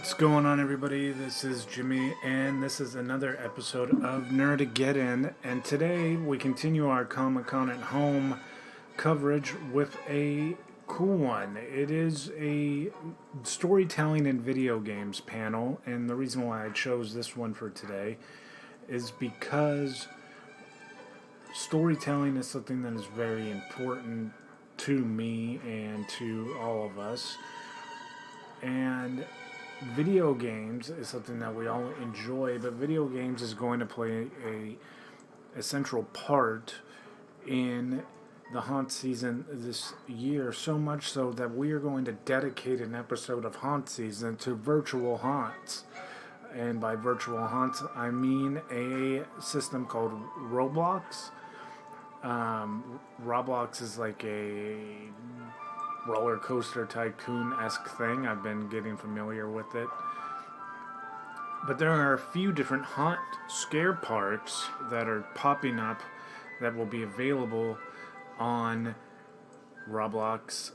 What's going on, everybody? This is Jimmy, and this is another episode of Nerdageddeon. And today we continue our Comic Con at Home coverage with a cool one. It is a storytelling in video games panel, and the reason why I chose this one for today is because storytelling is something that is very important to me and to all of us. And video games is something that we all enjoy, but video games is going to play a central part in the haunt season this year, so much so that we are going to dedicate an episode of haunt season to virtual haunts. And by virtual haunts, I mean a system called Roblox. Roblox is like a roller coaster tycoon-esque thing. I've been getting familiar with it. But there are a few different haunt scare parks that are popping up that will be available on Roblox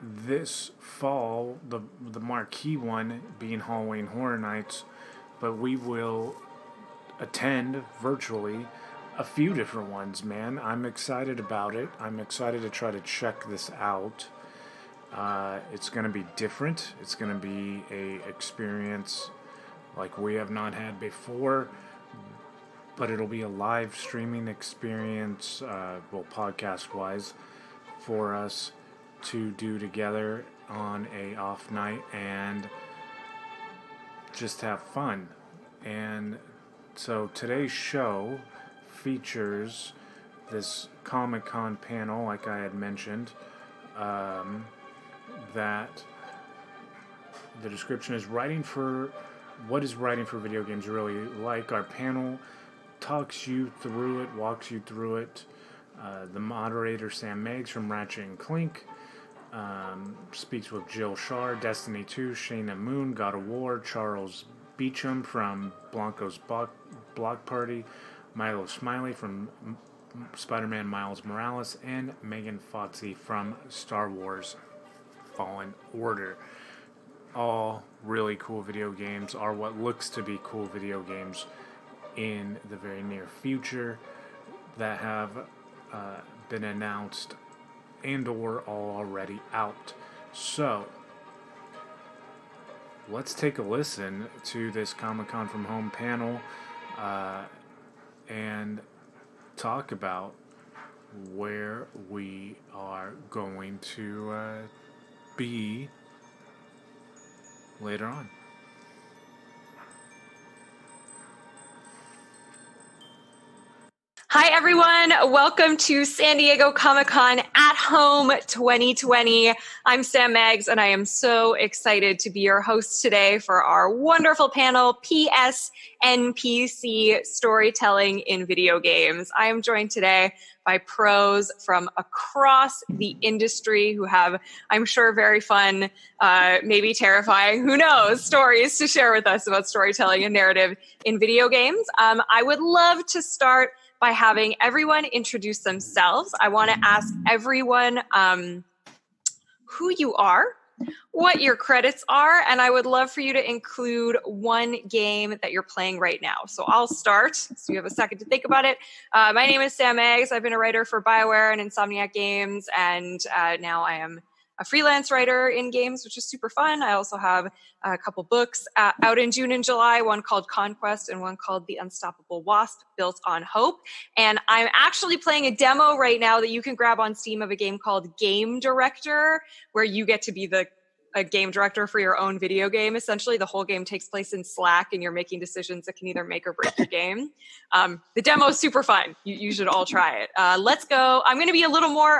this fall. The marquee one being Halloween Horror Nights, but we will attend virtually a few different ones, man. I'm excited about it. I'm excited to try to check this out. It's going to be different. It's going to be a experience like we have not had before, but it'll be a live streaming experience, podcast-wise, for us to do together on a off night and just have fun. And so today's show features this Comic-Con panel, like I had mentioned, that the description is what is writing for video games really like. Our panel talks you through it, walks you through it. The moderator Sam Maggs from Ratchet and Clank speaks with Jill Scharr, Destiny 2, Shayna Moon, God of War, Charles Beacham from Blankos Block Party, Milo Smiley from Spider-Man Miles Morales, and Megan Fausti from Star Wars Fallen Order. All really cool video games, are what looks to be cool video games in the very near future that have been announced and or all already out. So let's take a listen to this Comic-Con from Home panel and talk about where we are going to be later on. Hi, everyone. Welcome to San Diego Comic-Con at Home 2020. I'm Sam Maggs, and I am so excited to be your host today for our wonderful panel, PS NPC Storytelling in Video Games. I am joined today by pros from across the industry who have, I'm sure, very fun, maybe terrifying, who knows, stories to share with us about storytelling and narrative in video games. I would love to start by having everyone introduce themselves. I want to ask everyone who you are, what your credits are, and I would love for you to include one game that you're playing right now. So I'll start, so you have a second to think about it. My name is Sam Maggs. I've been a writer for BioWare and Insomniac Games, and now I am a freelance writer in games, which is super fun. I also have a couple books out in June and July, one called Conquest and one called The Unstoppable Wasp, Built on Hope. And I'm actually playing a demo right now that you can grab on Steam of a game called Game Director, where you get to be a game director for your own video game. Essentially, the whole game takes place in Slack, and you're making decisions that can either make or break your game. The demo is super fun. You should all try it. Let's go. I'm going to be a little more...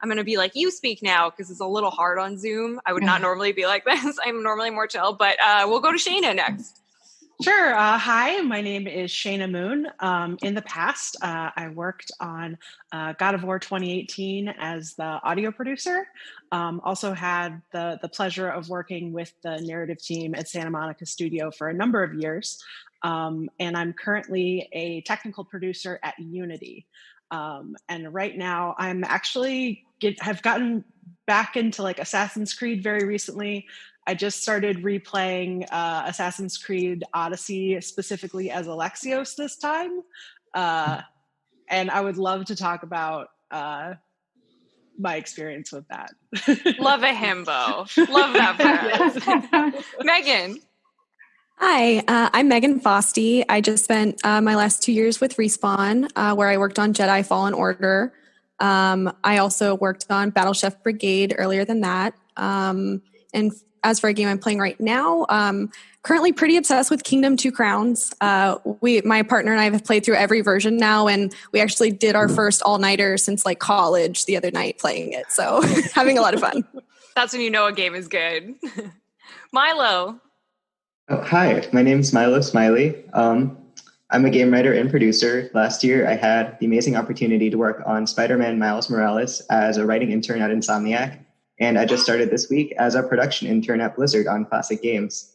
I'm going to be like, you speak now, because it's a little hard on Zoom. I would not normally be like this. I'm normally more chill, but we'll go to Shayna next. Sure. Hi, my name is Shayna Moon. In the past, I worked on God of War 2018 as the audio producer. Also had the pleasure of working with the narrative team at Santa Monica Studio for a number of years. And I'm currently a technical producer at Unity. And right now I'm actually have gotten back into like Assassin's Creed very recently. I just started replaying Assassin's Creed Odyssey, specifically as Alexios this time. And I would love to talk about my experience with that. Love a himbo. Love that for us. Megan. Hi, I'm Megan Fausti. I just spent my last 2 years with Respawn, where I worked on Jedi Fallen Order. I also worked on Battle Chef Brigade earlier than that. And as for a game I'm playing right now, currently pretty obsessed with Kingdom Two Crowns. My partner and I have played through every version now, and we actually did our first all-nighter since like college the other night playing it. So having a lot of fun. That's when you know a game is good. Milo. Oh, hi, my name is Milo Smiley. I'm a game writer and producer. Last year, I had the amazing opportunity to work on Spider-Man Miles Morales as a writing intern at Insomniac. And I just started this week as a production intern at Blizzard on classic games.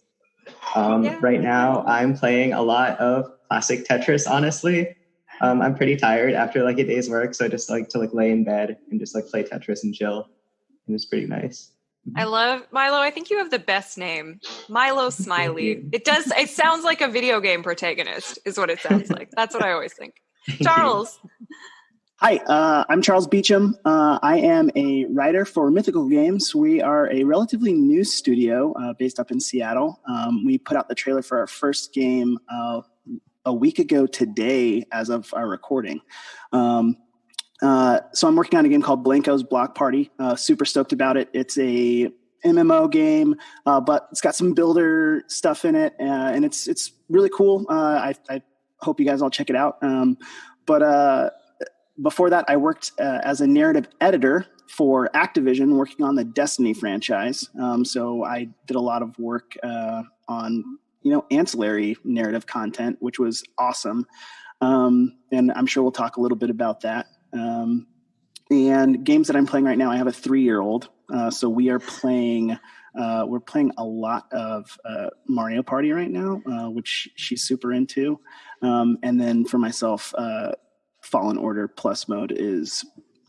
Right now, I'm playing a lot of classic Tetris, honestly. I'm pretty tired after like a day's work, so I just like to like lay in bed and just like play Tetris and chill. And it's pretty nice. I love Milo. I think you have the best name, Milo Smiley. It sounds like a video game protagonist is what it sounds like. That's what I always think. Charles. Hi, I'm Charles Beacham. I am a writer for Mythical Games. We are a relatively new studio based up in Seattle. We put out the trailer for our first game a week ago today as of our recording. So I'm working on a game called Blankos Block Party. Super stoked about it. It's a MMO game, but it's got some builder stuff in it, and it's really cool. I hope you guys all check it out. But before that, I worked as a narrative editor for Activision, working on the Destiny franchise. So I did a lot of work on ancillary narrative content, which was awesome. And I'm sure we'll talk a little bit about that. And games that I'm playing right now, I have a 3-year-old. So we're playing a lot of Mario Party right now, which she's super into. And then for myself, Fallen Order Plus mode is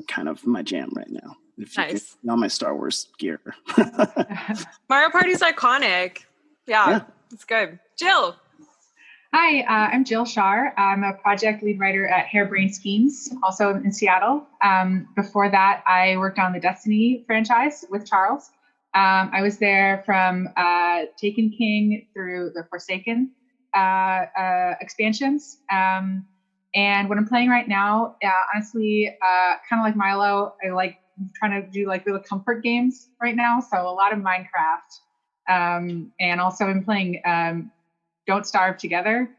kind of my jam right now. Nice. On my Star Wars gear. Mario Party's iconic. Yeah, it's good. Jill. Hi, I'm Jill Scharr. I'm a project lead writer at Harebrained Schemes, also in Seattle. Before that, I worked on the Destiny franchise with Charles. I was there from Taken King through the Forsaken expansions. And what I'm playing right now, honestly, kind of like Milo, I like trying to do like little comfort games right now. So a lot of Minecraft. And also I'm playing Don't Starve Together,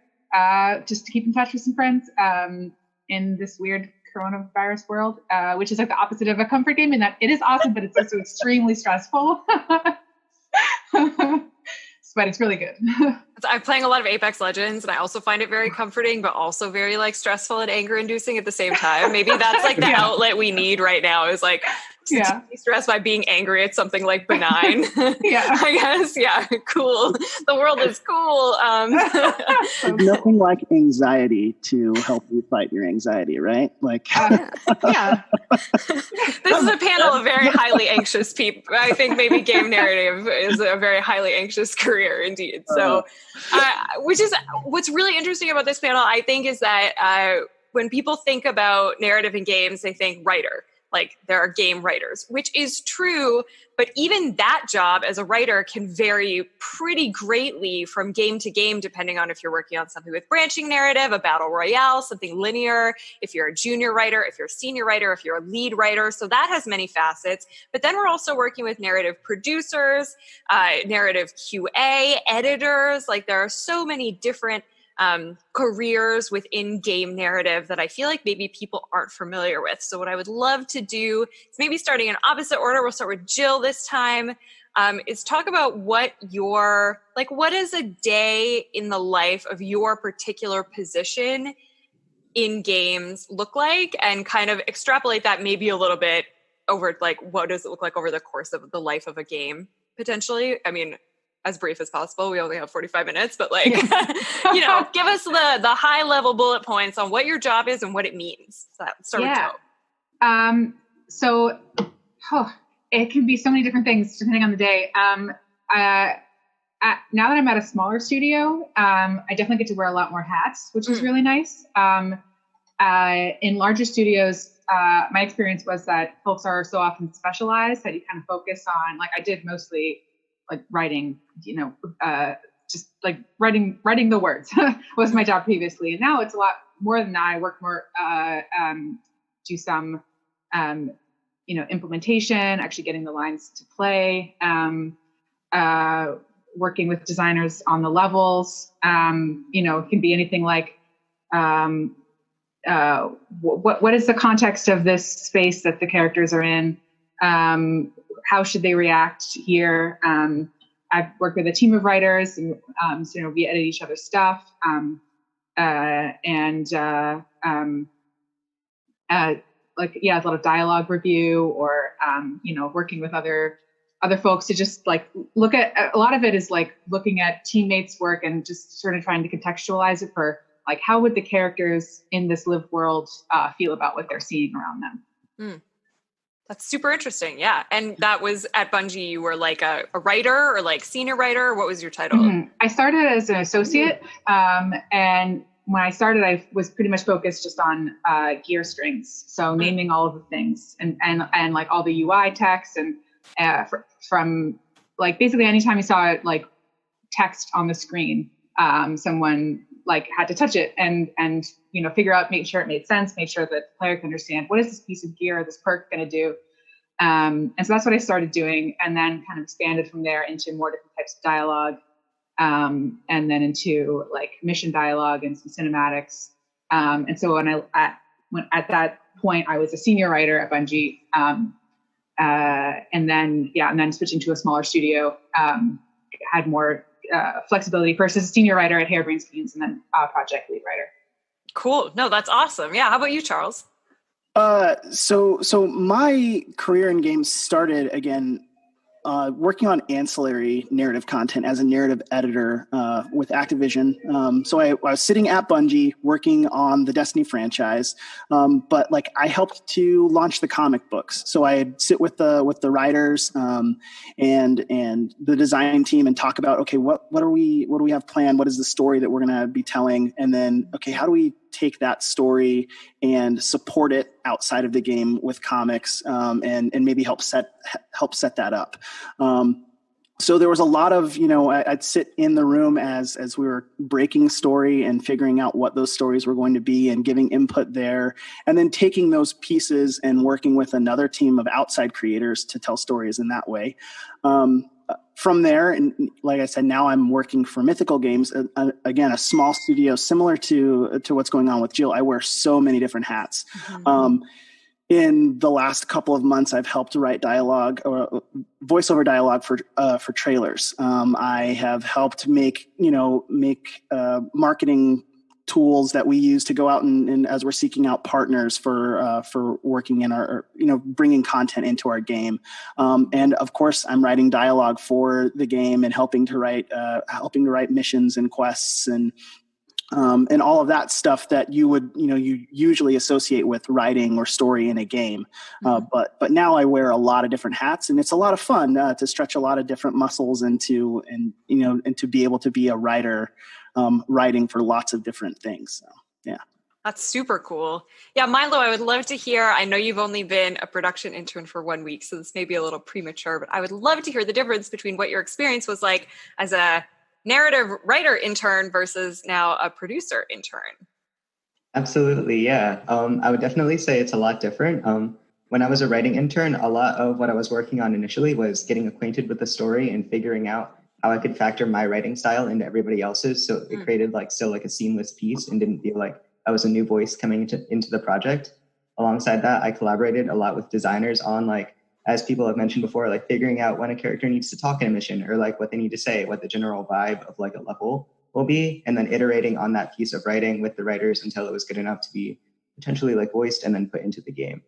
just to keep in touch with some friends in this weird coronavirus world, which is like the opposite of a comfort game in that it is awesome, but it's also extremely stressful. But it's really good. I'm playing a lot of Apex Legends, and I also find it very comforting, but also very like stressful and anger inducing at the same time. Maybe that's like the outlet we need right now is like to be stressed by being angry at something like benign. I guess. Yeah. Cool. The world is cool. There's nothing like anxiety to help you fight your anxiety, right? Like, This is a panel of very highly anxious people. I think maybe game narrative is a very highly anxious career indeed. So, which is what's really interesting about this panel, I think, is that when people think about narrative in games, they think writer. Like there are game writers, which is true, but even that job as a writer can vary pretty greatly from game to game, depending on if you're working on something with branching narrative, a battle royale, something linear, if you're a junior writer, if you're a senior writer, if you're a lead writer. So that has many facets. But then we're also working with narrative producers, narrative QA, editors. Like there are so many different careers within game narrative that I feel like maybe people aren't familiar with. So what I would love to do is maybe starting in opposite order, we'll start with Jill this time, is talk about what is a day in the life of your particular position in games look like, and kind of extrapolate that maybe a little bit over like, what does it look like over the course of the life of a game potentially? I mean, as brief as possible. We only have 45 minutes, but like, give us the high level bullet points on what your job is and what it means. So start with Joe. So it can be so many different things depending on the day. now that I'm at a smaller studio, I definitely get to wear a lot more hats, which is really nice. In larger studios, my experience was that folks are so often specialized that you kind of focus on, like I did mostly like writing, just like writing the words was my job previously. And now it's a lot more than that. I work more, do some, implementation, actually getting the lines to play, working with designers on the levels. It can be anything like, what is the context of this space that the characters are in? How should they react here? I've worked with a team of writers, and we edit each other's stuff, a lot of dialogue review, or working with other folks to just like look at. A lot of it is like looking at teammates' work and just sort of trying to contextualize it for like how would the characters in this lived world feel about what they're seeing around them. That's super interesting. Yeah. And that was at Bungie, you were like a writer or like senior writer? What was your title? Mm-hmm. I started as an associate. And when I started, I was pretty much focused just on gear strings. So naming all of the things and like all the UI text and from like basically anytime you saw it, like text on the screen, someone like had to touch it and figure out, make sure it made sense, make sure that the player can understand what is this piece of gear, this perk going to do. And so that's what I started doing, and then kind of expanded from there into more different types of dialogue, and then into like mission dialogue and some cinematics. And so when at that point I was a senior writer at Bungie, and then switching to a smaller studio, had more flexibility versus a senior writer at Harebrained Schemes, and then project lead writer. Cool. No, that's awesome. Yeah. How about you, Charles? So my career in games started again working on ancillary narrative content as a narrative editor with Activision. So I was sitting at Bungie working on the Destiny franchise, but like I helped to launch the comic books. So I'd sit with the writers and the design team and talk about, okay, what do we have planned? What is the story that we're going to be telling? And then, okay, how do we take that story and support it outside of the game with comics, and maybe help set that up. So there was a lot of, I'd sit in the room as we were breaking story and figuring out what those stories were going to be and giving input there, and then taking those pieces and working with another team of outside creators to tell stories in that way. From there, and like I said, now I'm working for Mythical Games, again, a small studio similar to what's going on with Jill. I wear so many different hats. Mm-hmm. In the last couple of months, I've helped write dialogue or voiceover dialogue for trailers. I have helped make marketing tools that we use to go out and as we're seeking out partners for working in our, bringing content into our game. And of course, I'm writing dialogue for the game and helping to write missions and quests and all of that stuff that you usually associate with writing or story in a game. But now I wear a lot of different hats, and it's a lot of fun to stretch a lot of different muscles and to be able to be a writer, writing for lots of different things. So, yeah. That's super cool. Yeah, Milo, I would love to hear, I know you've only been a production intern for 1 week, so this may be a little premature, but I would love to hear the difference between what your experience was like as a narrative writer intern versus now a producer intern. Absolutely, yeah. I would definitely say it's a lot different. When I was a writing intern, a lot of what I was working on initially was getting acquainted with the story and figuring out how I could factor my writing style into everybody else's. So it created still a seamless piece and didn't feel like I was a new voice coming into the project. Alongside that, I collaborated a lot with designers on as people have mentioned before, figuring out when a character needs to talk in a mission or what they need to say, what the general vibe of a level will be, and then iterating on that piece of writing with the writers until it was good enough to be potentially voiced and then put into the game.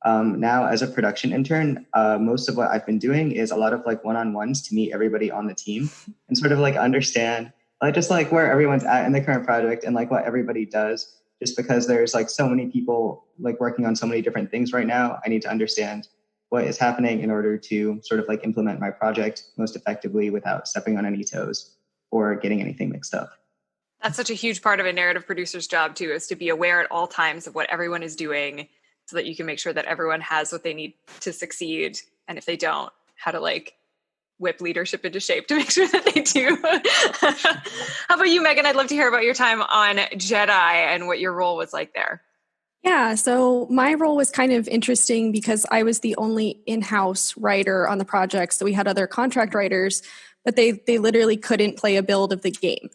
Now, as a production intern, most of what I've been doing is a lot of one-on-ones to meet everybody on the team and sort of understand just where everyone's at in the current project and what everybody does. Just because there's so many people working on so many different things right now, I need to understand what is happening in order to sort of like implement my project most effectively without stepping on any toes or getting anything mixed up. That's such a huge part of a narrative producer's job too, is to be aware at all times of what everyone is doing so that you can make sure that everyone has what they need to succeed. And if they don't, how to like whip leadership into shape to make sure that they do. How about you, Megan? I'd love to hear about your time on Jedi and what your role was like there. Yeah, so my role was kind of interesting because I was the only in-house writer on the project. So we had other contract writers, but they literally couldn't play a build of the game.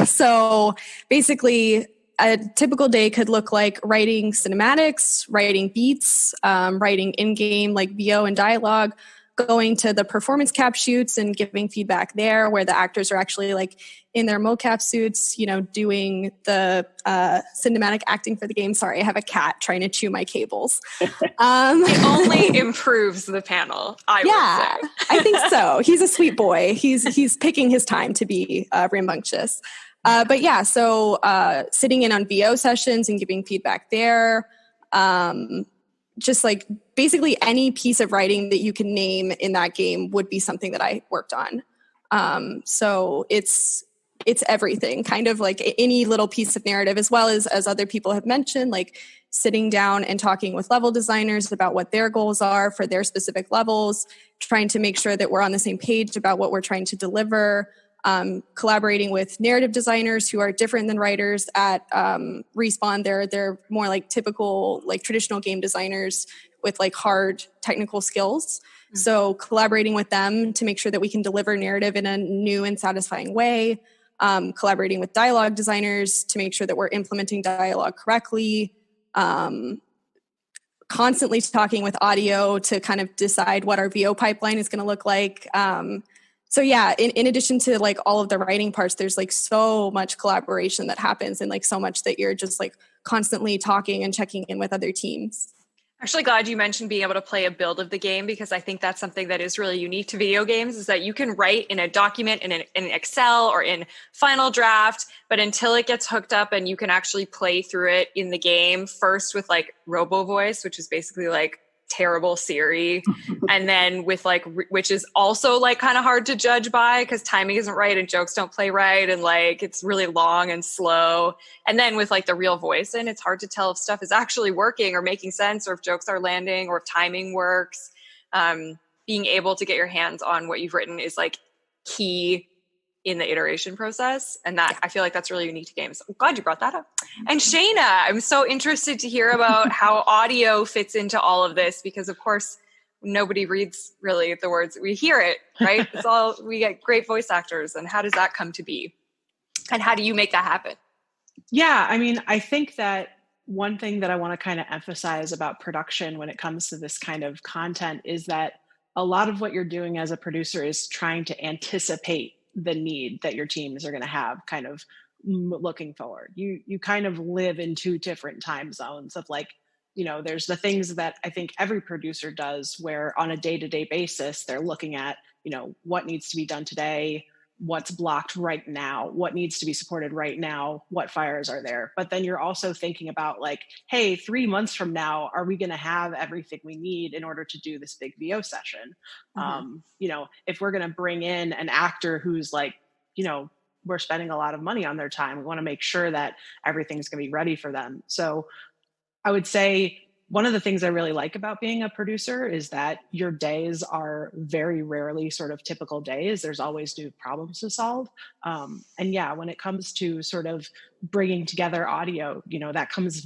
So basically, a typical day could look like writing cinematics, writing beats, writing in-game like VO and dialogue, going to the performance cap shoots and giving feedback there where the actors are actually like in their mocap suits, you know, doing the cinematic acting for the game. Sorry, I have a cat trying to chew my cables. It only improves the panel, I would say. I think so. He's a sweet boy. He's picking his time to be rambunctious. But yeah, so sitting in on VO sessions and giving feedback there, just like basically any piece of writing that you can name in that game would be something that I worked on. So it's everything, kind of like any little piece of narrative, as well as other people have mentioned, like sitting down and talking with level designers about what their goals are for their specific levels, trying to make sure that we're on the same page about what we're trying to deliver, collaborating with narrative designers who are different than writers at Respawn. They're more like typical, like traditional game designers with like hard technical skills. Mm-hmm. So collaborating with them to make sure that we can deliver narrative in a new and satisfying way. Collaborating with dialogue designers to make sure that we're implementing dialogue correctly. Constantly talking with audio to kind of decide what our VO pipeline is going to look like. So yeah, in addition to like all of the writing parts, there's like so much collaboration that happens and like so much that you're just like constantly talking and checking in with other teams. Actually glad you mentioned being able to play a build of the game, because I think that's something that is really unique to video games, is that you can write in a document in Excel or in Final Draft, but until it gets hooked up and you can actually play through it in the game, first with like Robo Voice, which is basically like terrible Siri, and then with like which is also like kind of hard to judge by because timing isn't right and jokes don't play right and like it's really long and slow, and then with like the real voice, and it's hard to tell if stuff is actually working or making sense or if jokes are landing or if timing works. Being able to get your hands on what you've written is like key in the iteration process, and that I feel like that's really unique to games. I'm glad you brought that up. And Shayna, I'm so interested to hear about how audio fits into all of this, because of course nobody reads really the words, we hear it, right? It's all, we get great voice actors, and how does that come to be, and how do you make that happen? Yeah, I mean, I think that one thing that I want to kind of emphasize about production when it comes to this kind of content is that a lot of what you're doing as a producer is trying to anticipate the need that your teams are going to have kind of looking forward. You kind of live in two different time zones of like, you know, there's the things that I think every producer does where on a day-to-day basis, they're looking at, you know, what needs to be done today, what's blocked right now, what needs to be supported right now, what fires are there. But then you're also thinking about like, hey, 3 months from now, are we going to have everything we need in order to do this big VO session? Mm-hmm. You know, if we're going to bring in an actor who's like, you know, we're spending a lot of money on their time, we want to make sure that everything's going to be ready for them. So I would say one of the things I really like about being a producer is that your days are very rarely sort of typical days. There's always new problems to solve. And yeah, when it comes to sort of bringing together audio, you know, that comes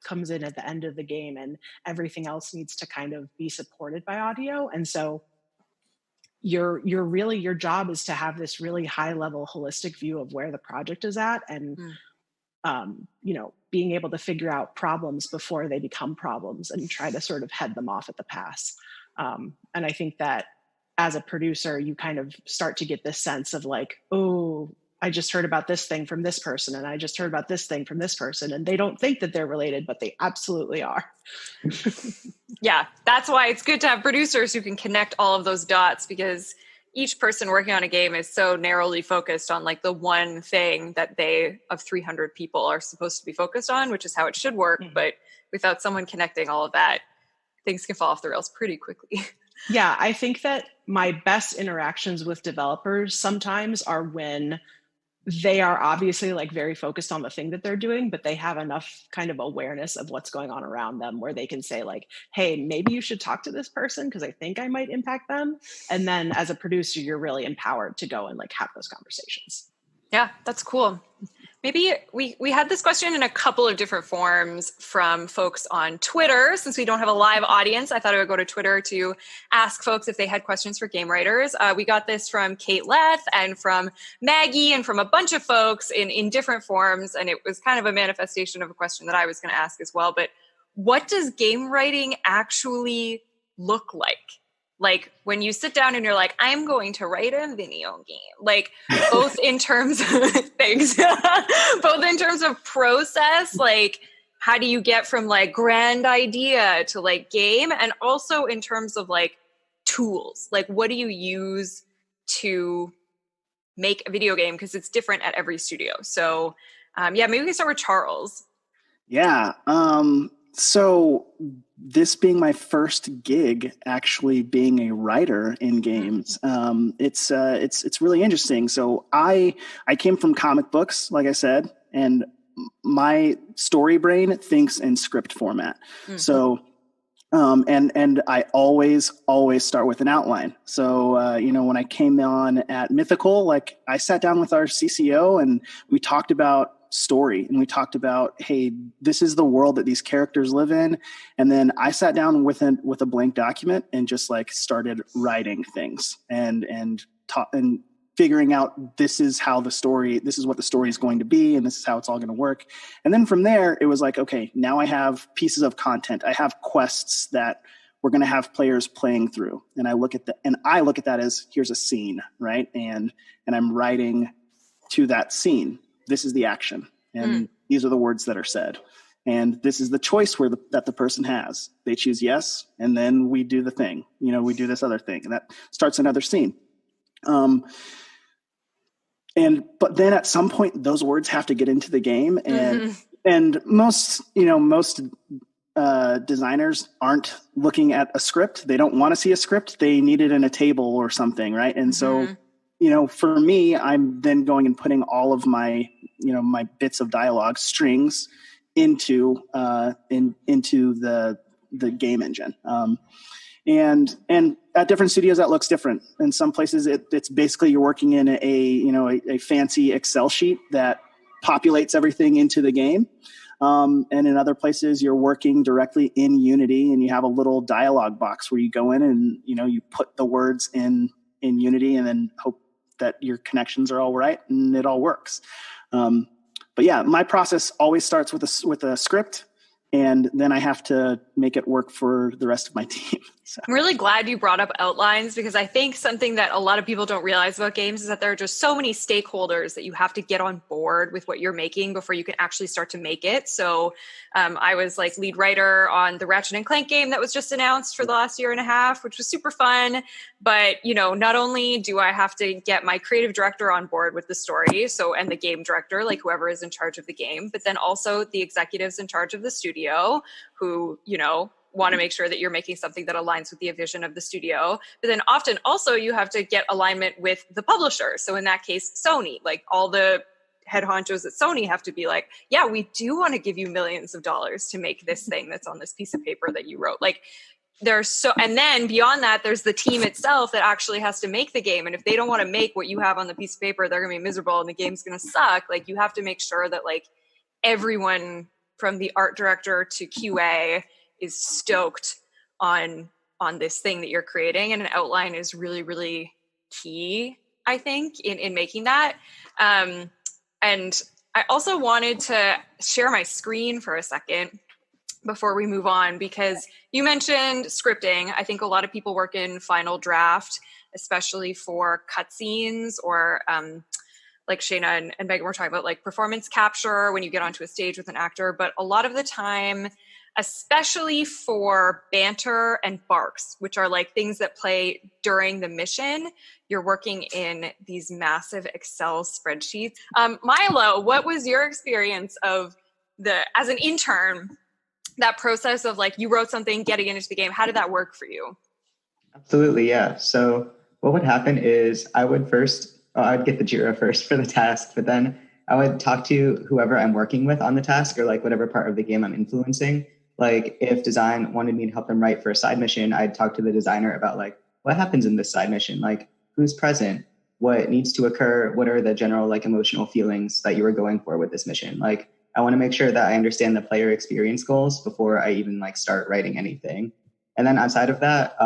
comes in at the end of the game, and everything else needs to kind of be supported by audio. And so your job is to have this really high level holistic view of where the project is at, and you know, being able to figure out problems before they become problems and try to sort of head them off at the pass. And I think that as a producer, you kind of start to get this sense of like, oh, I just heard about this thing from this person, and I just heard about this thing from this person, and they don't think that they're related, but they absolutely are. Yeah, that's why it's good to have producers who can connect all of those dots, because each person working on a game is so narrowly focused on like the one thing that they of 300 people are supposed to be focused on, which is how it should work. Mm-hmm. But without someone connecting all of that, things can fall off the rails pretty quickly. Yeah, I think that my best interactions with developers sometimes are when they are obviously like very focused on the thing that they're doing, but they have enough kind of awareness of what's going on around them where they can say like, hey, maybe you should talk to this person because I think I might impact them. And then as a producer, you're really empowered to go and like have those conversations. Yeah, that's cool. Maybe we had this question in a couple of different forms from folks on Twitter. Since we don't have a live audience, I thought I would go to Twitter to ask folks if they had questions for game writers. We got this from Kate Leth and from Maggie and from a bunch of folks in different forms. And it was kind of a manifestation of a question that I was going to ask as well. But what does game writing actually look like? Like when you sit down and you're like, I'm going to write a video game, like both in terms of things, both in terms of process, like how do you get from like grand idea to like game, and also in terms of like tools, like what do you use to make a video game? Because it's different at every studio. So yeah, maybe we can start with Charles. Yeah. So this being my first gig, actually being a writer in games, it's really interesting. So I came from comic books, like I said, and my story brain thinks in script format. Mm-hmm. So, and I always start with an outline. So, when I came on at Mythical, like I sat down with our CCO and we talked about story, and we talked about, hey, this is the world that these characters live in. And then I sat down with a blank document and just like started writing things and figuring out this is what the story is going to be, and this is how it's all going to work. And then from there, it was like, okay, now I have pieces of content. I have quests that we're going to have players playing through. And I look at that as, here's a scene, right? And I'm writing to that scene. This is the action, and these are the words that are said, and this is the choice that the person has. They choose yes, and then we do the thing. We do this other thing, and that starts another scene. But then at some point, those words have to get into the game, and most designers aren't looking at a script. They don't want to see a script. They need it in a table or something, right? And so. For me, I'm then going and putting all of my, my bits of dialogue strings into the game engine. And at different studios, that looks different. In some places, it's basically you're working in a fancy Excel sheet that populates everything into the game. And in other places, you're working directly in Unity, and you have a little dialogue box where you go in and you put the words in Unity, and then hope that your connections are all right and it all works. But yeah, my process always starts with a script, and then I have to make it work for the rest of my team. So. I'm really glad you brought up outlines, because I think something that a lot of people don't realize about games is that there are just so many stakeholders that you have to get on board with what you're making before you can actually start to make it. So I was like lead writer on the Ratchet and Clank game that was just announced for the last year and a half, which was super fun. But, not only do I have to get my creative director on board with the story, and the game director, like whoever is in charge of the game, but then also the executives in charge of the studio who, want to make sure that you're making something that aligns with the vision of the studio. But then often also you have to get alignment with the publisher. So in that case, Sony, like all the head honchos at Sony have to be like, yeah, we do want to give you millions of dollars to make this thing that's on this piece of paper that you wrote. Like and then beyond that, there's the team itself that actually has to make the game. And if they don't want to make what you have on the piece of paper, they're going to be miserable and the game's going to suck. Like you have to make sure that like everyone from the art director to QA is stoked on this thing that you're creating. And an outline is really, really key, I think, in making that. And I also wanted to share my screen for a second before we move on, because you mentioned scripting. I think a lot of people work in Final Draft, especially for cutscenes or like Shayna and Megan were talking about, like performance capture when you get onto a stage with an actor. But a lot of the time, especially for banter and barks, which are like things that play during the mission, you're working in these massive Excel spreadsheets. Milo, what was your experience of as an intern that process of like you wrote something, getting into the game. How did that work for you? Absolutely, yeah. So what would happen is I'd get the Jira first for the task, but then I would talk to whoever I'm working with on the task or like whatever part of the game I'm influencing. Like if design wanted me to help them write for a side mission, I'd talk to the designer about like what happens in this side mission, like who's present, what needs to occur, what are the general like emotional feelings that you were going for with this mission. Like I want to make sure that I understand the player experience goals before I even like start writing anything. And then outside of that,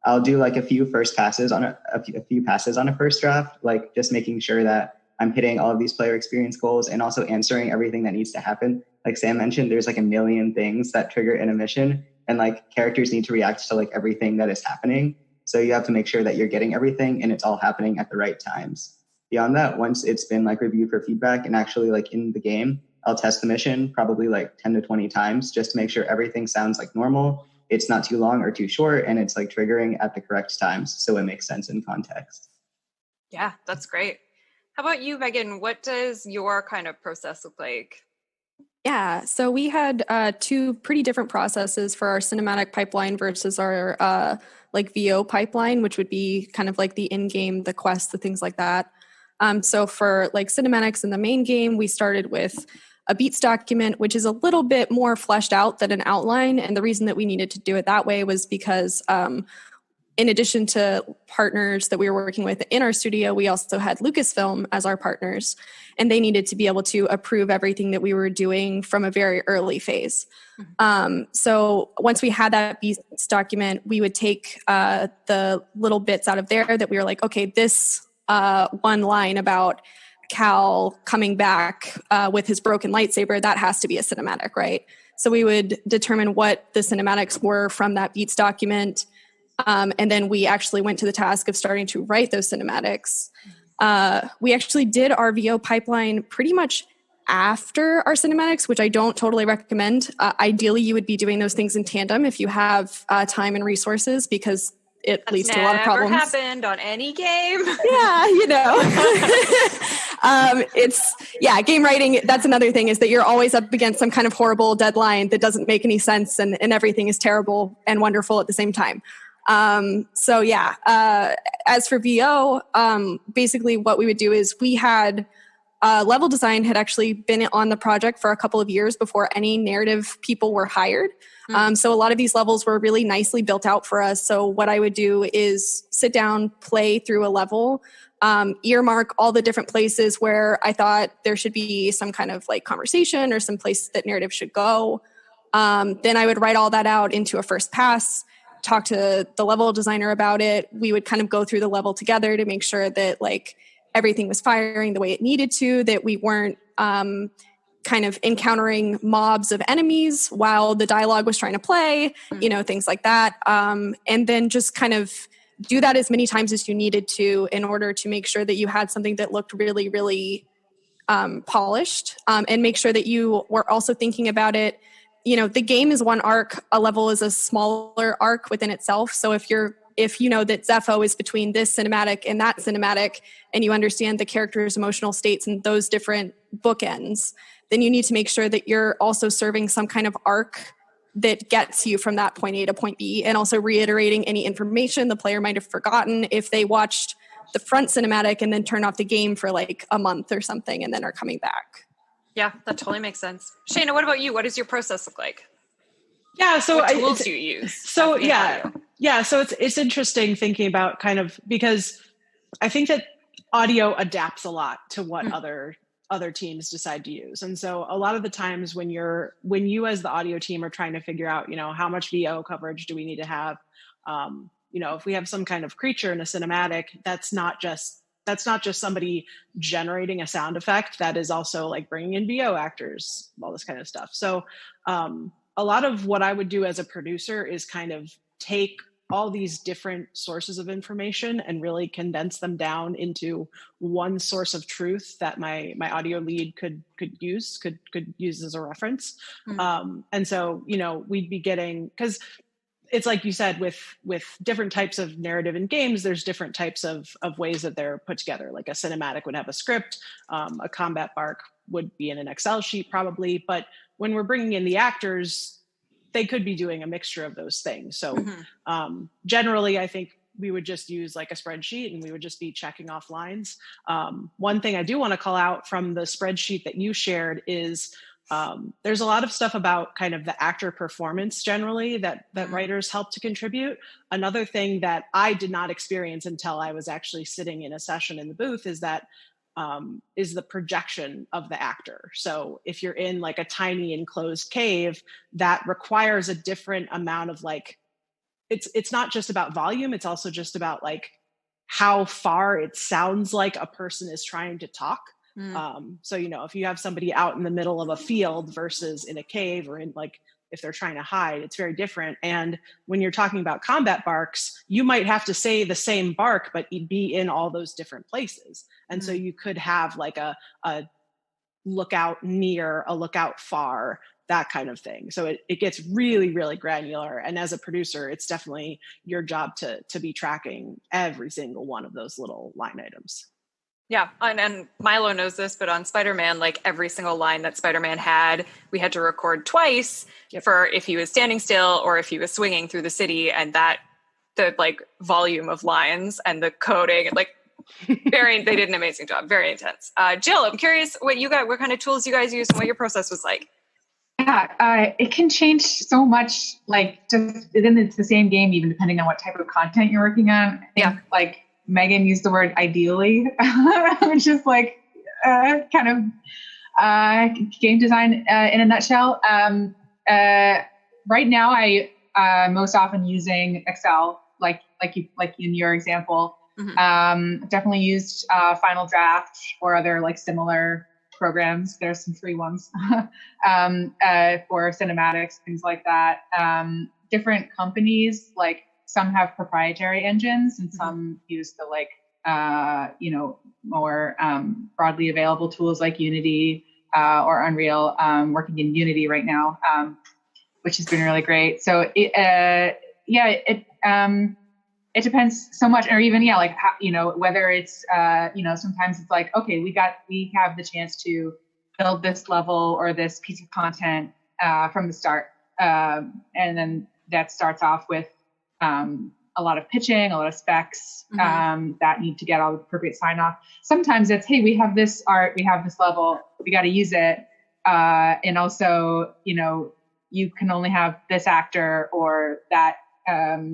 I'll do like a few passes on a first draft, like just making sure that I'm hitting all of these player experience goals and also answering everything that needs to happen. Like Sam mentioned, there's like a million things that trigger in a mission, and like characters need to react to like everything that is happening. So you have to make sure that you're getting everything and it's all happening at the right times. Beyond that, once it's been like reviewed for feedback and actually like in the game, I'll test the mission probably like 10 to 20 times just to make sure everything sounds like normal. It's not too long or too short, and it's like triggering at the correct times so it makes sense in context. Yeah, that's great. How about you, Megan? What does your kind of process look like? Yeah, so we had two pretty different processes for our cinematic pipeline versus our like VO pipeline, which would be kind of like the in-game, the quests, the things like that. So for like cinematics in the main game, we started with a beats document, which is a little bit more fleshed out than an outline. And the reason that we needed to do it that way was because in addition to partners that we were working with in our studio, we also had Lucasfilm as our partners, and they needed to be able to approve everything that we were doing from a very early phase. So once we had that beats document, we would take the little bits out of there that we were like, okay, this one line about Cal coming back with his broken lightsaber, that has to be a cinematic, right? So we would determine what the cinematics were from that beats document. And then we actually went to the task of starting to write those cinematics. We actually did our VO pipeline pretty much after our cinematics, which I don't totally recommend. Ideally, you would be doing those things in tandem if you have time and resources, because it leads to a lot of problems. Never happened on any game. Yeah, you know. Game writing, that's another thing, is that you're always up against some kind of horrible deadline that doesn't make any sense, and everything is terrible and wonderful at the same time. As for VO, basically what we would do is we had level design had actually been on the project for a couple of years before any narrative people were hired. So a lot of these levels were really nicely built out for us. So what I would do is sit down, play through a level, earmark all the different places where I thought there should be some kind of like conversation or some place that narrative should go. Then I would write all that out into a first pass, talk to the level designer about it. We would kind of go through the level together to make sure that like everything was firing the way it needed to, that we weren't kind of encountering mobs of enemies while the dialogue was trying to play, things like that. And then just kind of do that as many times as you needed to in order to make sure that you had something that looked really, really polished, and make sure that you were also thinking about it. The game is one arc, a level is a smaller arc within itself. So if you know that Zepho is between this cinematic and that cinematic, and you understand the character's emotional states and those different bookends, then you need to make sure that you're also serving some kind of arc that gets you from that point A to point B, and also reiterating any information the player might have forgotten if they watched the front cinematic and then turn off the game for like a month or something and then are coming back. Yeah, that totally makes sense. Shayna, what about you? What does your process look like? Yeah, so what tools do you use? So so it's interesting thinking about kind of, because I think that audio adapts a lot to what other teams decide to use. And so a lot of the times when you as the audio team are trying to figure out, how much VO coverage do we need to have, if we have some kind of creature in a cinematic, that's not just somebody generating a sound effect. That is also like bringing in VO actors, all this kind of stuff. So a lot of what I would do as a producer is kind of take all these different sources of information and really condense them down into one source of truth that my audio lead could use as a reference. And so, we'd be getting, because it's like you said, with different types of narrative in games, there's different types of ways that they're put together. Like a cinematic would have a script, a combat arc would be in an Excel sheet probably. But when we're bringing in the actors, they could be doing a mixture of those things. So generally, I think we would just use like a spreadsheet and we would just be checking off lines. One thing I do want to call out from the spreadsheet that you shared is there's a lot of stuff about kind of the actor performance generally that writers help to contribute. Another thing that I did not experience until I was actually sitting in a session in the booth is that is the projection of the actor. So if you're in like a tiny enclosed cave, that requires a different amount of like, it's not just about volume, it's also just about like how far it sounds like a person is trying to talk. So, you know, if you have somebody out in the middle of a field versus in a cave or in like, if they're trying to hide, it's very different. And when you're talking about combat barks, you might have to say the same bark, but be in all those different places. And so you could have like a lookout near, a lookout far, that kind of thing. So it gets really, really granular. And as a producer, it's definitely your job to be tracking every single one of those little line items. Yeah, and Milo knows this, but on Spider-Man, like every single line that Spider-Man had, we had to record twice for if he was standing still or if he was swinging through the city, and that the like volume of lines and the coding, like they did an amazing job, very intense. Jill, I'm curious what kind of tools you guys used and what your process was like. Yeah, it can change so much, like just within the same game, even depending on what type of content you're working on. I think, like Megan used the word ideally, which is like kind of game design in a nutshell. Right now, I most often using Excel, like in your example. Definitely used Final Draft or other like similar programs. There's some free ones for cinematics, things like that. Different companies, like some have proprietary engines and some use the like, more broadly available tools like Unity or Unreal. Working in Unity right now, which has been really great. So it depends so much, or even, like, how, whether it's, sometimes it's like, okay, we have the chance to build this level or this piece of content from the start. And then that starts off with a lot of pitching, a lot of specs that need to get all the appropriate sign off. Sometimes it's, hey, we have this art, we have this level, we got to use it. And also, you can only have this actor or that, that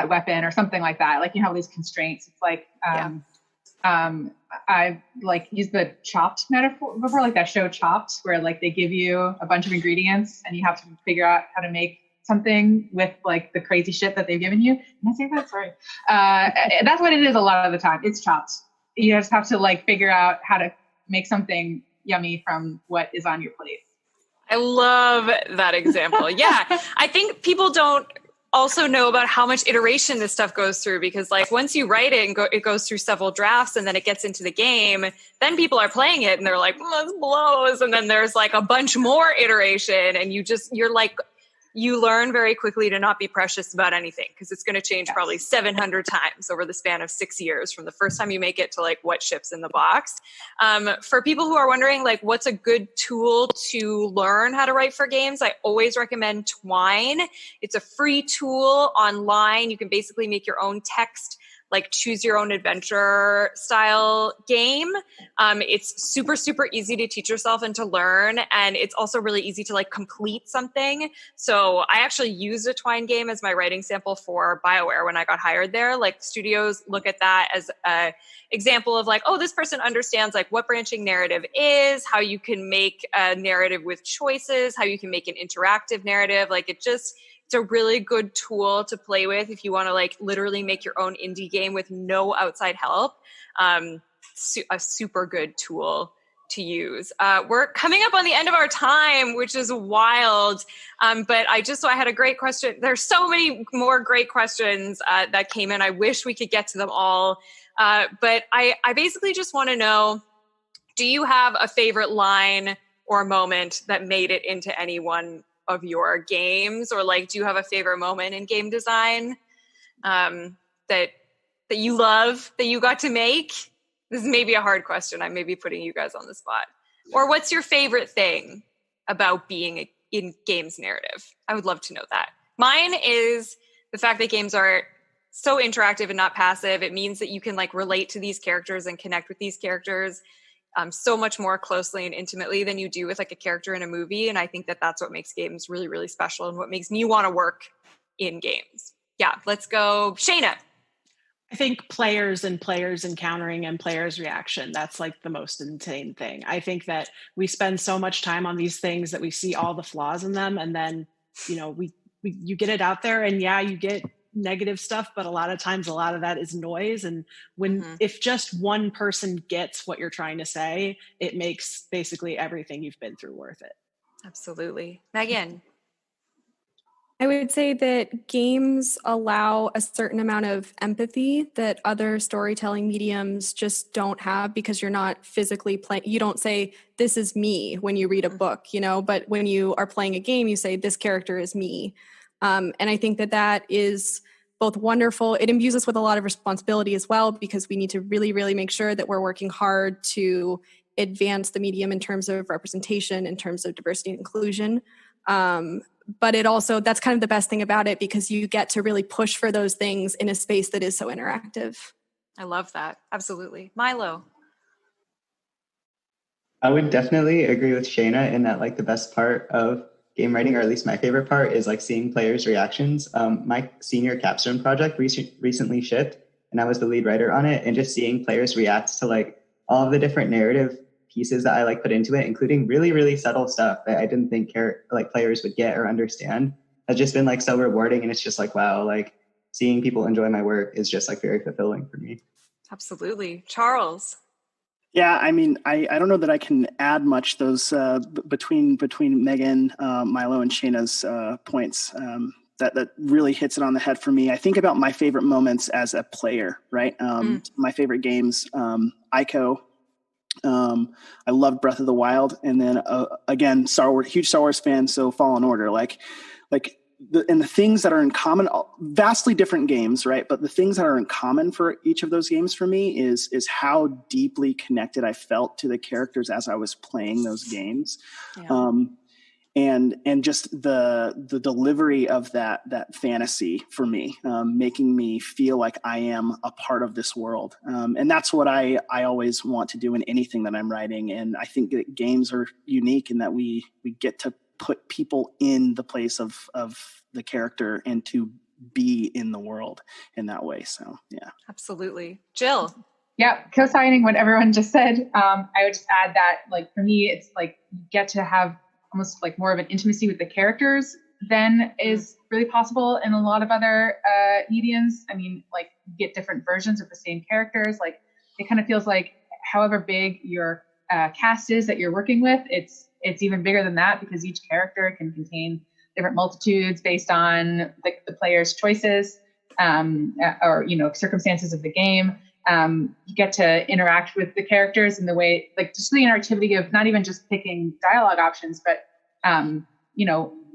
weapon or something like that. Like, these constraints. It's like, I like use the Chopped metaphor before, like that show Chopped, where like they give you a bunch of ingredients and you have to figure out how to make something with like the crazy shit that they've given you. Can I say that? Sorry. That's what it is a lot of the time. It's Chopped. You just have to like figure out how to make something yummy from what is on your plate. I love that example. Yeah. I think people don't also know about how much iteration this stuff goes through, because like once you write it and it goes through several drafts and then it gets into the game, then people are playing it and they're like, this blows. And then there's like a bunch more iteration and you're like, you learn very quickly to not be precious about anything because it's going to change probably 700 times over the span of 6 years from the first time you make it to like what ships in the box. For people who are wondering like what's a good tool to learn how to write for games, I always recommend Twine. It's a free tool online. You can basically make your own text, like choose your own adventure style game. It's super, super easy to teach yourself and to learn. And it's also really easy to like complete something. So I actually used a Twine game as my writing sample for BioWare when I got hired there. Like studios look at that as a example of like, oh, this person understands like what branching narrative is, how you can make a narrative with choices, how you can make an interactive narrative. Like it's a really good tool to play with if you want to like literally make your own indie game with no outside help. A super good tool to use. We're coming up on the end of our time, which is wild. But I had a great question. There's so many more great questions that came in. I wish we could get to them all. But I basically just want to know, do you have a favorite line or moment that made it into any one of your games, or like, do you have a favorite moment in game design that you love that you got to make? This is maybe a hard question. I may be putting you guys on the spot. Or what's your favorite thing about being in games narrative? I would love to know that. Mine is the fact that games are so interactive and not passive. It means that you can like relate to these characters and connect with these characters so much more closely and intimately than you do with like a character in a movie. And I think that that's what makes games really, really special and what makes me want to work in games. Yeah, let's go. Shayna. I think players encountering and players' reaction, that's like the most insane thing. I think that we spend so much time on these things that we see all the flaws in them. And then, you get it out there and yeah, you get negative stuff, but a lot of times, a lot of that is noise. And if just one person gets what you're trying to say, it makes basically everything you've been through worth it. Absolutely. Megan. I would say that games allow a certain amount of empathy that other storytelling mediums just don't have, because you're not physically playing. You don't say, this is me when you read a book, but when you are playing a game, you say, this character is me. And I think that is both wonderful. It imbues us with a lot of responsibility as well, because we need to really, really make sure that we're working hard to advance the medium in terms of representation, in terms of diversity and inclusion. But it also, that's kind of the best thing about it, because you get to really push for those things in a space that is so interactive. I love that. Absolutely. Milo. I would definitely agree with Shayna in that like the best part of game writing, or at least my favorite part, is like seeing players' reactions. My senior capstone project recently shipped, and I was the lead writer on it, and just seeing players react to like all of the different narrative pieces that I like put into it, including really, really subtle stuff that I didn't think players would get or understand, has just been like so rewarding. And it's just like, wow, like seeing people enjoy my work is just like very fulfilling for me. Absolutely. Charles. Yeah, I mean, I don't know that I can add much those between Megan, Milo, and Shayna's points. That really hits it on the head for me. I think about my favorite moments as a player, right? My favorite games, Ico. I loved Breath of the Wild, and then again, Star Wars, huge Star Wars fan. So Fallen Order, the things that are in common, vastly different games, right? But the things that are in common for each of those games for me is how deeply connected I felt to the characters as I was playing those games. Yeah. And just the delivery of that fantasy for me, making me feel like I am a part of this world. And that's what I always want to do in anything that I'm writing. And I think that games are unique in that we get to put people in the place of the character and to be in the world in that way. So, yeah. Absolutely. Jill. Yeah, co-signing what everyone just said. I would just add that, like, for me, it's like you get to have almost like more of an intimacy with the characters than is really possible in a lot of other mediums. I mean, like, you get different versions of the same characters. Like, it kind of feels like however big your cast is that you're working with, it's even bigger than that, because each character can contain different multitudes based on the player's choices or circumstances of the game. You get to interact with the characters in the way, like, just the interactivity of not even just picking dialogue options, but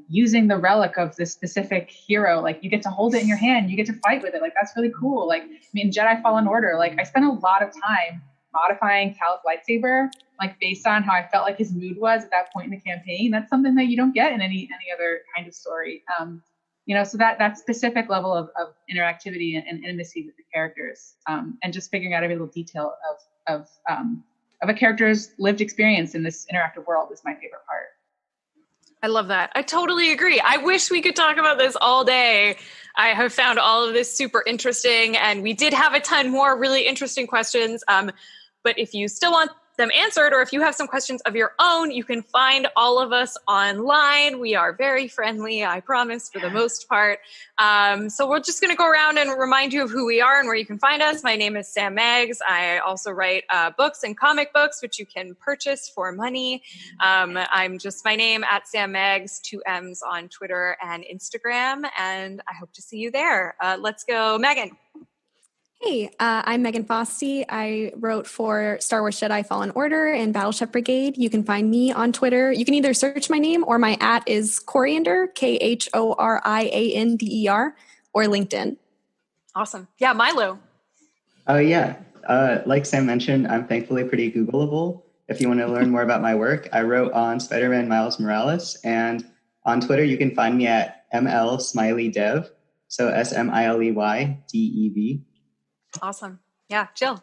using the relic of this specific hero. Like, you get to hold it in your hand, you get to fight with it. Like, that's really cool. Like, I mean, Jedi Fallen Order, like, I spent a lot of time modifying Cal's lightsaber, like, based on how I felt like his mood was at that point in the campaign. That's something that you don't get in any other kind of story. So that specific level of interactivity and intimacy with the characters, and just figuring out every little detail of a character's lived experience in this interactive world is my favorite part. I love that. I totally agree. I wish we could talk about this all day. I have found all of this super interesting, and we did have a ton more really interesting questions. But if you still want them answered, or if you have some questions of your own, you can find all of us online. We are very friendly, I promise, for the most part. So we're just going to go around and remind you of who we are and where you can find us. My name is Sam Maggs. I also write books and comic books, which you can purchase for money. I'm just my name, at Sam Maggs, 2 M's on Twitter and Instagram, and I hope to see you there. Let's go, Megan. Hey, I'm Megan Fausti. I wrote for Star Wars Jedi Fallen Order and Battleship Brigade. You can find me on Twitter. You can either search my name, or my @ is Coriander, KHORIANDER, or LinkedIn. Awesome. Yeah, Milo. Oh, yeah. Like Sam mentioned, I'm thankfully pretty Googleable. If you want to learn more about my work, I wrote on Spider-Man Miles Morales, and On Twitter, you can find me at MLSmileyDev, so SMILEYDEV. Awesome. Yeah, Jill.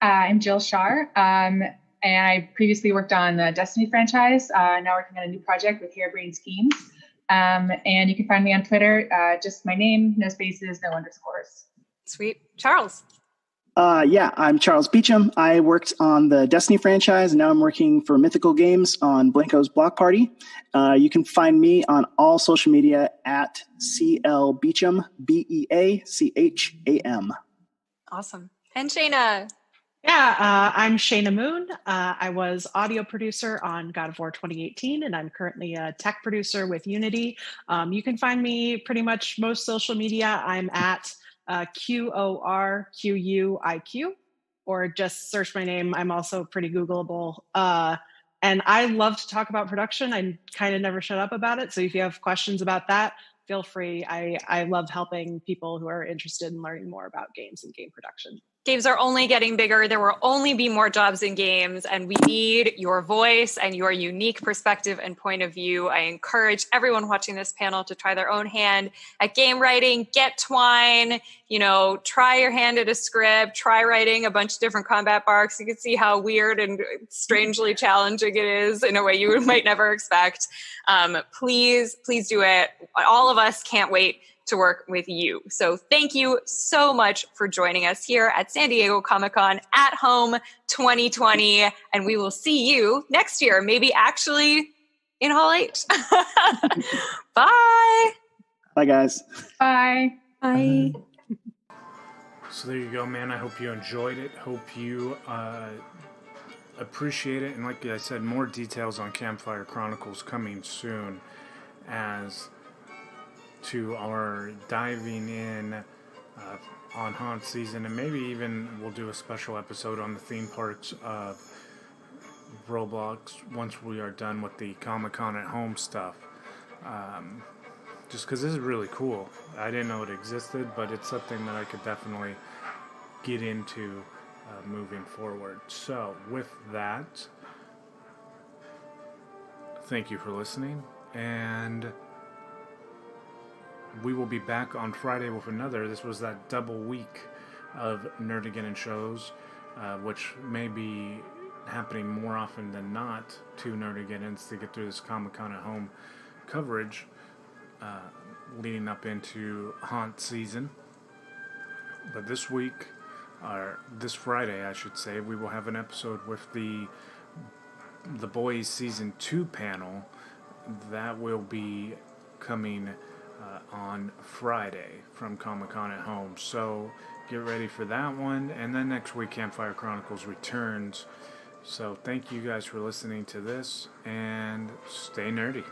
I'm Jill Scharr, and I previously worked on the Destiny franchise. Now working on a new project with Harebrained Schemes. And you can find me on Twitter, just my name, no spaces, no underscores. Sweet. Charles. I'm Charles Beacham. I worked on the Destiny franchise, and now I'm working for Mythical Games on Blankos Block Party. You can find me on all social media at CL Beacham, BEACHAM. Awesome. And Shayna. Yeah, I'm Shayna Moon. I was audio producer on God of War 2018, and I'm currently a tech producer with Unity. You can find me pretty much most social media. I'm at QORQUIQ, or just search my name. I'm also pretty Googleable. And I love to talk about production. I kind of never shut up about it. So if you have questions about that, feel free. I love helping people who are interested in learning more about games and game production. Games are only getting bigger. There will only be more jobs in games, and we need your voice and your unique perspective and point of view. I encourage everyone watching this panel to try their own hand at game writing, get Twine, try your hand at a script, try writing a bunch of different combat barks. You can see how weird and strangely challenging it is in a way you might never expect. Please do it. All of us can't wait to work with you. So thank you so much for joining us here at San Diego Comic-Con at Home 2020. And we will see you next year, maybe actually in Hall H. Bye. Bye, guys. Bye. Bye. So there you go, man. I hope you enjoyed it. Hope you appreciate it. And like I said, more details on Campfire Chronicles coming soon as to our diving in on haunt season, and maybe even we'll do a special episode on the theme parks of Roblox once we are done with the Comic-Con at Home stuff. Just because this is really cool. I didn't know it existed, but it's something that I could definitely get into moving forward. So with that, thank you for listening, and we will be back on Friday with another. This was that double week of Nerdageddeon shows, which may be happening more often than not, 2 Nerdageddeons to get through this Comic-Con at Home coverage leading up into haunt season. But this week, or this Friday I should say, we will have an episode with the Boys Season 2 panel that will be coming on Friday from Comic-Con at Home. So get ready for that one. And then next week, Campfire Chronicles returns. So thank you guys for listening to this, and stay nerdy.